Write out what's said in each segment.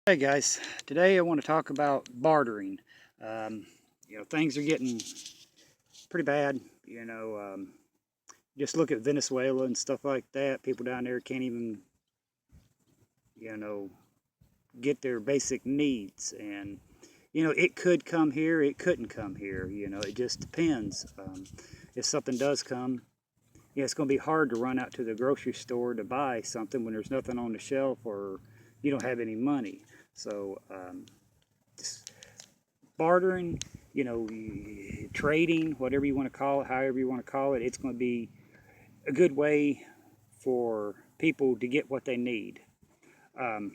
Hey guys, today I want to talk about bartering. Um, things are getting pretty bad. Just look at Venezuela and stuff like that. People down there can't even, you know, get their basic needs. And, it could come here, it couldn't come here. It just depends. If something does come, yeah, it's going to be hard to run out to the grocery store to buy something when there's nothing on the shelf or you don't have any money. So, bartering, trading, whatever you want to call it, however you want to call it, it's going to be a good way for people to get what they need. Um,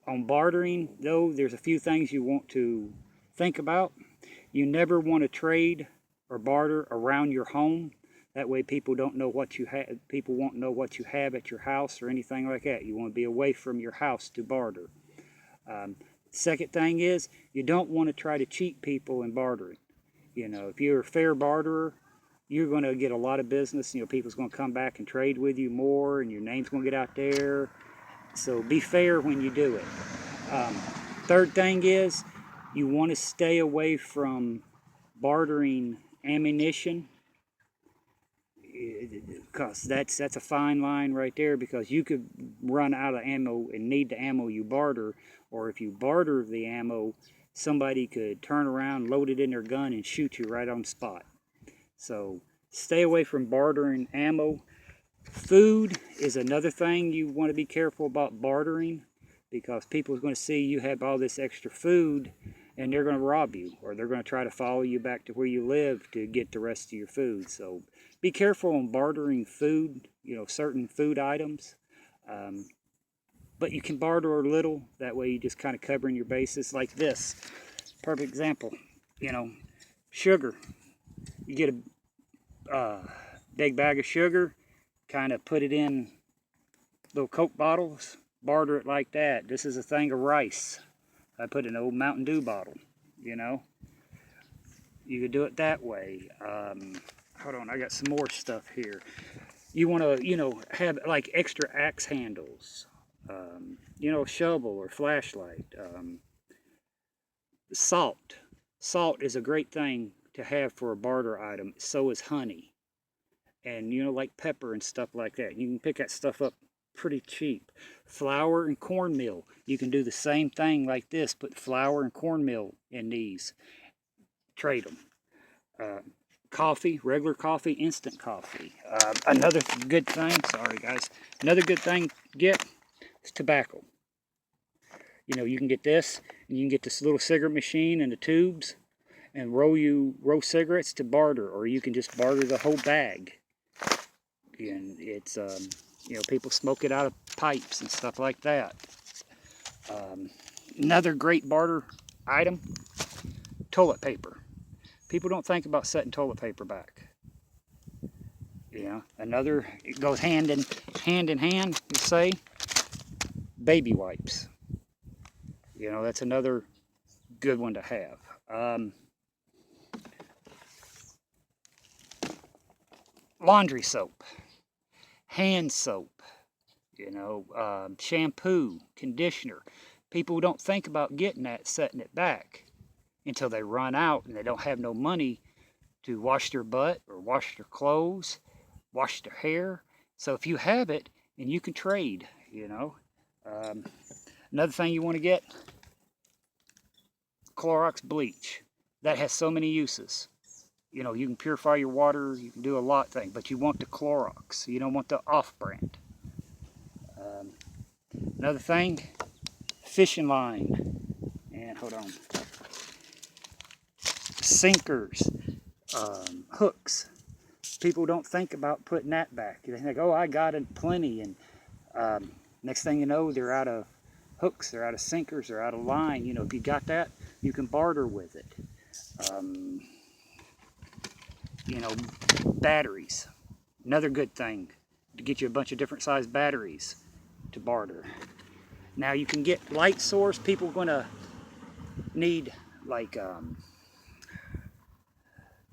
on bartering, though, there's a few things you want to think about. You never want to trade or barter around your home. That way, people don't know what you have. People won't know what you have at your house or anything like that. You want to be away from your house to barter. Um, Second thing is, you don't want to try to cheat people in bartering. If you're a fair barterer, you're going to get a lot of business. People's going to come back and trade with you more, and your name's going to get out there. So be fair when you do it. Um, Third thing is, you want to stay away from bartering ammunition, because that's a fine line right there, because you could run out of ammo and need the ammo you barter, or if you barter the ammo, somebody could turn around, load it in their gun, and shoot you right on the spot. So stay away from bartering ammo. Food is another thing you want to be careful about bartering, because people are going to see you have all this extra food and they're going to rob you, or they're going to try to follow you back to where you live to get the rest of your food. So be careful on bartering food, certain food items. Um, but you can barter a little. That way you just kind of covering your bases. Like this, perfect example. You know, sugar. You get a big bag of sugar, kind of put it in little Coke bottles, barter it like that. This is a thing of rice. I put in an old Mountain Dew bottle, you know. You could do it that way. Hold on, I got some more stuff here. You want to, have like extra axe handles, shovel or flashlight. Salt. Salt is a great thing to have for a barter item. So is honey. And, like pepper and stuff like that. You can pick that stuff up pretty cheap. Flour and cornmeal. You can do the same thing like this. Put flour and cornmeal in these. Trade them. Uh, Coffee, regular coffee, instant coffee. Another good thing, sorry guys, another good thing to get is tobacco. You can get this, and you can get this little cigarette machine and the tubes, and roll cigarettes to barter, or you can just barter the whole bag. And it's people smoke it out of pipes and stuff like that. Another great barter item: toilet paper. People don't think about setting toilet paper back. Another, it goes hand in hand, you say, baby wipes. That's another good one to have. Laundry soap, hand soap, shampoo, conditioner. People don't think about getting that, setting it back, until they run out and they don't have no money to wash their butt or wash their clothes, wash their hair. So if you have it, and you can trade, Another thing you want to get, Clorox bleach. That has so many uses. You can purify your water, you can do a lot of things, but you want the Clorox. You don't want the off-brand. Another thing, fishing line. And hold on. Sinkers, hooks. People don't think about putting that back. They think, oh, I got it plenty. And next thing you know, they're out of hooks, they're out of sinkers, they're out of line. If you got that, you can barter with it. Batteries. Another good thing, to get you a bunch of different size batteries to barter. Now you can get light source. People are going to need like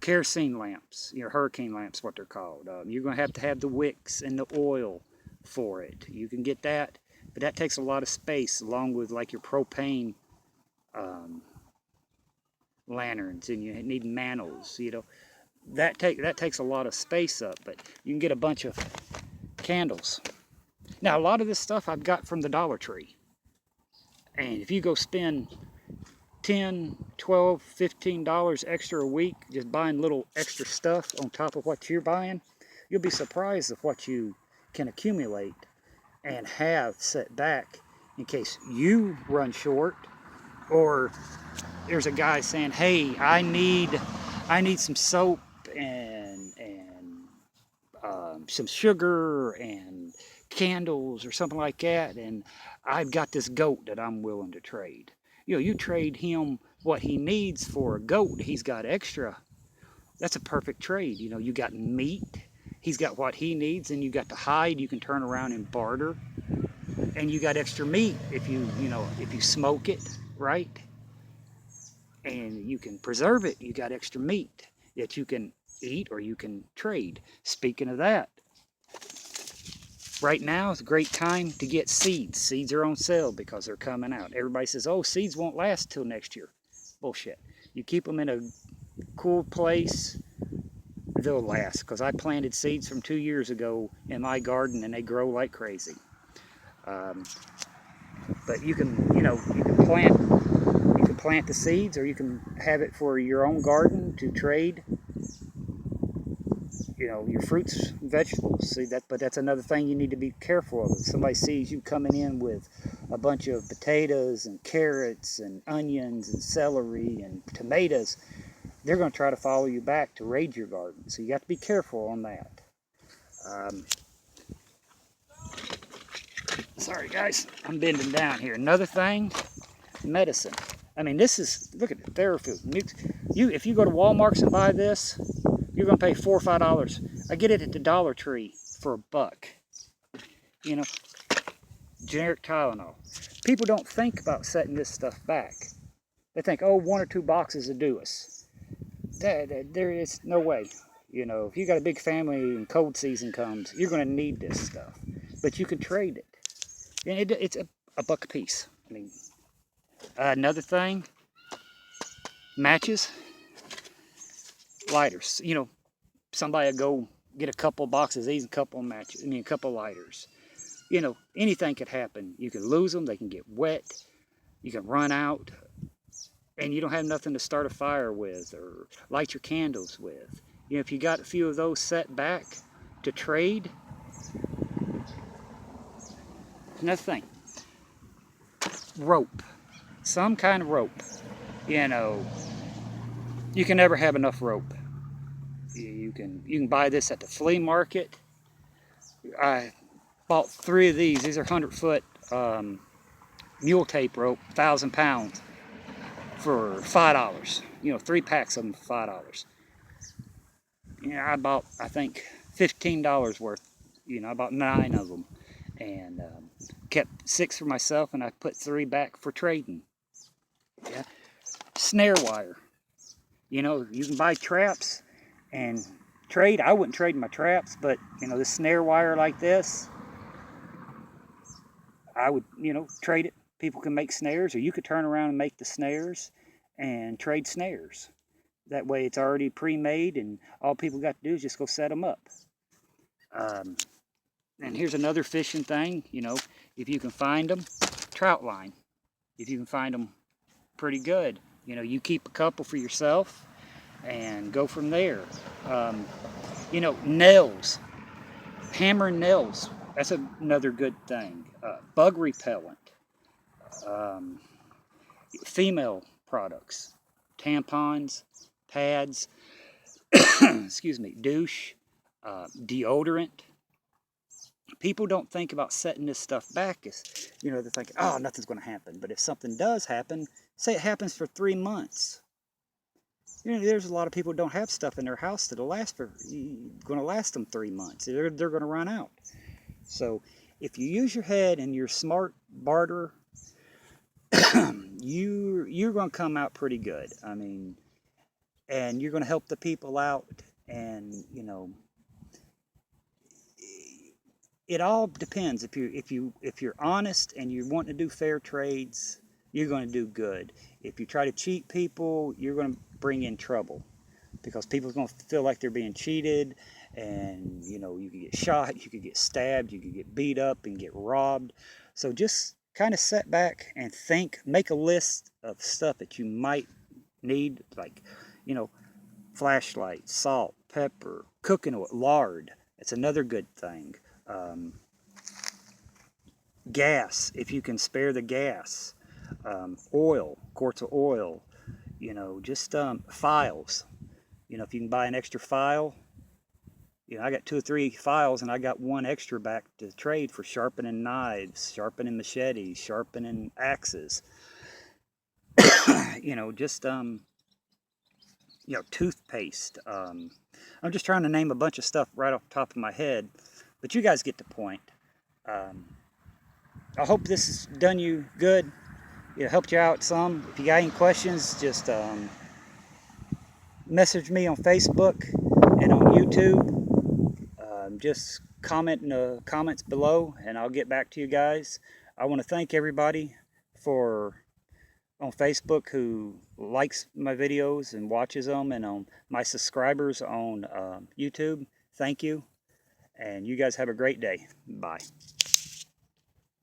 kerosene lamps, hurricane lamps, what they're called. You're going to have the wicks and the oil for it. You can get that. but that takes a lot of space, along with like your propane um, lanterns, and you need mantles. That takes a lot of space up, but you can get a bunch of candles. Now, a lot of this stuff I've got from the Dollar Tree, and if you go spend 10, 12, $15 extra a week just buying little extra stuff on top of what you're buying, you'll be surprised of what you can accumulate and have set back in case you run short, or there's a guy saying, hey, I need some soap and some sugar and candles or something like that, and I've got this goat that I'm willing to trade. You trade him what he needs for a goat he's got extra. That's a perfect trade. You got meat, he's got what he needs, and you got the hide you can turn around and barter, and you got extra meat if you smoke it right and you can preserve it. You got extra meat that you can eat or you can trade. Speaking of that, right now is a great time to get seeds. Seeds are on sale because they're coming out. Everybody says, oh, seeds won't last till next year. Bullshit. You keep them in a cool place, they'll last. Because I planted seeds from 2 years ago in my garden and they grow like crazy. But you can plant the seeds, or you can have it for your own garden to trade your fruits and vegetables. See that, but that's another thing you need to be careful of. If somebody sees you coming in with a bunch of potatoes and carrots and onions and celery and tomatoes, they're going to try to follow you back to raid your garden. So you have to be careful on that. Sorry guys, I'm bending down here. Another thing, medicine. I mean, this is, look at it, therapy. If you go to Walmart's and buy this, you're going to pay $4 or $5. I get it at the Dollar Tree for $1. Generic Tylenol. People don't think about setting this stuff back. They think, oh, 1 or 2 boxes will do us. There is no way. If you got a big family and cold season comes, you're going to need this stuff. But you can trade it. And it's $1 a piece. I mean, another thing, matches, lighters. Somebody will go get a couple boxes of these, a couple of matches, a couple of lighters. Anything could happen. You can lose them, they can get wet, you can run out, and you don't have nothing to start a fire with or light your candles with. If you got a few of those set back to trade. Another thing, rope. Some kind of rope. You can never have enough rope. You can buy this at the flea market. I bought 3 of these. These are 100-foot mule tape rope, 1,000 pounds, for $5. 3 packs of them for $5. I bought, I think, $15 worth. I bought 9 of them, and kept 6 for myself, and I put 3 back for trading. Yeah. Snare wire. You can buy traps and trade. I wouldn't trade my traps, but this snare wire like this, I would trade it. People can make snares, or you could turn around and make the snares and trade snares. That way it's already pre-made, and all people got to do is just go set them up. And here's another fishing thing. If you can find them, trout line. If you can find them pretty good, you keep a couple for yourself and go from there. Nails, hammer nails. That's another good thing. Bug repellent, female products, tampons, pads, excuse me, douche, deodorant. People don't think about setting this stuff back. They're thinking, oh, nothing's going to happen. But if something does happen, say it happens for 3 months. There's a lot of people who don't have stuff in their house that'll going to last them 3 months. They're going to run out. So if you use your head and you're smart barter, you're going to come out pretty good. I mean, and you're going to help the people out, and it all depends. If you're honest and you want to do fair trades, you're going to do good. If you try to cheat people, you're going to bring in trouble, because people's going to feel like they're being cheated, and you know, you could get shot, you could get stabbed, you could get beat up and get robbed. So just kind of sit back and think, make a list of stuff that you might need, like, you know, flashlight, salt, pepper, cooking oil, lard. It's another good thing. Gas, if you can spare the gas. Oil, quarts of oil. You know, just files. You know, if you can buy an extra file. You know, I got 2 or 3 files, and I got 1 extra back to trade for sharpening knives, sharpening machetes, sharpening axes. You know, just you know, toothpaste. I'm just trying to name a bunch of stuff right off the top of my head, but you guys get the point. I hope this has done you good. It helped you out some. If you got any questions, just message me on Facebook and on YouTube. Just comment in the comments below, and I'll get back to you guys. I want to thank everybody on Facebook who likes my videos and watches them, and on my subscribers on YouTube. Thank you, and you guys have a great day. Bye.